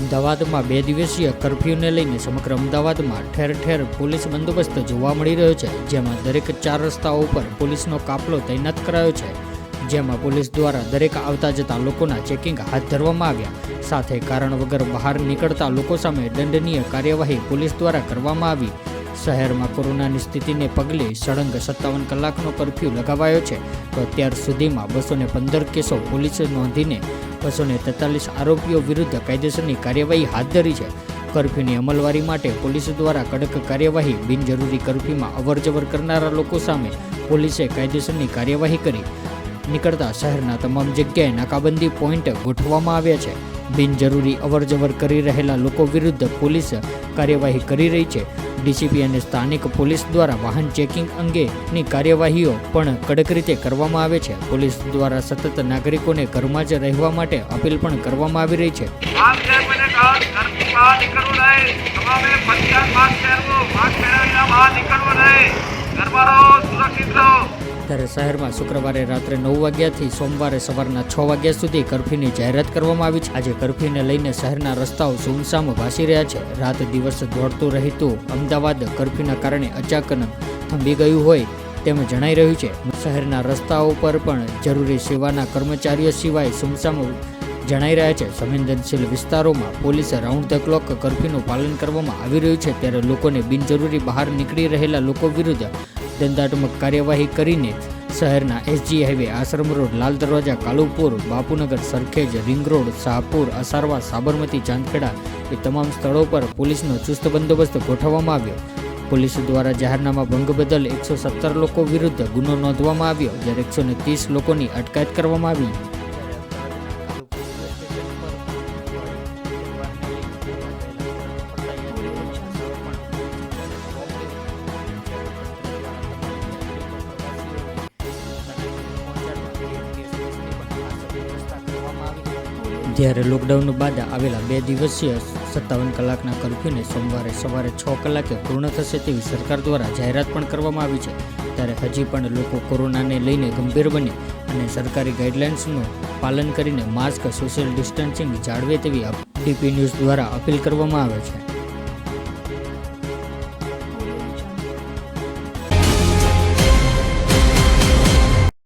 અમદાવાદમાં 2 દિવસીય કર્ફ્યુને લઈને સમગ્ર અમદાવાદમાં ઠેર ઠેર પોલીસ બંદોબસ્ત જોવા મળી રહ્યો છે, જેમાં દરેક 4 રસ્તાઓ પર પોલીસનો કાફલો તૈનાત કરાયો છે, જેમાં પોલીસ દ્વારા દરેક આવતા જતા લોકોના ચેકિંગ હાથ ધરવામાં આવ્યા, સાથે કારણ વગર બહાર નીકળતા લોકો સામે દંડનીય કાર્યવાહી પોલીસ દ્વારા કરવામાં આવી। શહેરમાં કોરોનાની સ્થિતિને પગલે સળંગ 57 કલાકનો કર્ફ્યુ લગાવાયો છે, તો અત્યાર સુધીમાં 215 કેસો પોલીસે નોંધીને 243 આરોપીઓ વિરુદ્ધ કાયદેસરની કાર્યવાહી હાથ ધરી છે। કર્ફ્યુની અમલવારી માટે પોલીસ દ્વારા કડક કાર્યવાહી, બિનજરૂરી કર્ફ્યુમાં અવરજવર કરનારા લોકો સામે પોલીસે કાયદેસરની કાર્યવાહી કરી નીકળતા શહેરના તમામ જગ્યાએ નાકાબંધી પોઈન્ટ ગોઠવવામાં આવ્યા છે। બિનજરૂરી અવરજવર કરી રહેલા લોકો વિરુદ્ધ પોલીસ કાર્યવાહી કરી રહી છે। ડીસીપી અને સ્થાનિક પોલીસ દ્વારા વાહન ચેકિંગ અંગેની કાર્યવાહીઓ પણ કડક રીતે કરવામાં આવે છે। પોલીસ દ્વારા સતત નાગરિકોને ઘરમાં જ રહેવા માટે અપીલ પણ કરવામાં આવી રહી છે। ત્યારે શહેરમાં શુક્રવારે રાત્રે 9 વાગ્યાથી સોમવારે સવારના 6 વાગ્યા સુધી કર્ફ્યુની જાહેરાત કરવામાં આવી છે। આજે કર્ફ્યુને લઈને શહેરના રસ્તાઓ સુમસામ ભાસી રહ્યા છે। રાત દિવસ દોડતું રહેતું અમદાવાદ કર્ફ્યુના કારણે અચાનક થંભી ગયું હોય તેમ જણાઈ રહ્યું છે। શહેરના રસ્તાઓ પર પણ જરૂરી સેવાના કર્મચારીઓ સિવાય સુમસામ જણાઈ રહ્યા છે। સંવેદનશીલ વિસ્તારોમાં પોલીસ રાઉન્ડ ધ ક્લોક કર્ફ્યુનું પાલન કરવામાં આવી રહ્યું છે, ત્યારે લોકોને બિનજરૂરી બહાર નીકળી રહેલા લોકો વિરુદ્ધ દંડાત્મક કાર્યવાહી કરીને શહેરના એસજી હાઈવે, આશ્રમ road, Lal Darwaja, Kalupur, Bapunagar, Sarkhej, ring road, Shahpur, Asarwa, Sabarmati, Chandkheda એ તમામ સ્થળો પર પોલીસનો ચુસ્ત બંદોબસ્ત ગોઠવવામાં આવ્યો। પોલીસ દ્વારા જાહેરનામા ભંગ બદલ 117 લોકો વિરુદ્ધ ગુનો નોંધવામાં આવ્યો, જ્યારે 130 લોકોની અટકાયત કરવામાં આવી। જ્યારે લોકડાઉન બાદ આવેલા 2 દિવસીય 57 કલાકના કર્ફ્યુને સોમવારે સવારે 6 કલાકે પૂર્ણ થશે તેવી સરકાર દ્વારા જાહેરાત પણ કરવામાં આવી છે, ત્યારે હજી પણ લોકો કોરોનાને લઈને ગંભીર બને અને સરકારી ગાઈડલાઇન્સનું પાલન કરીને માસ્ક, સોશિયલ ડિસ્ટન્સિંગ જાળવે તેવી ડીપી ન્યૂઝ દ્વારા અપીલ કરવામાં આવે છે।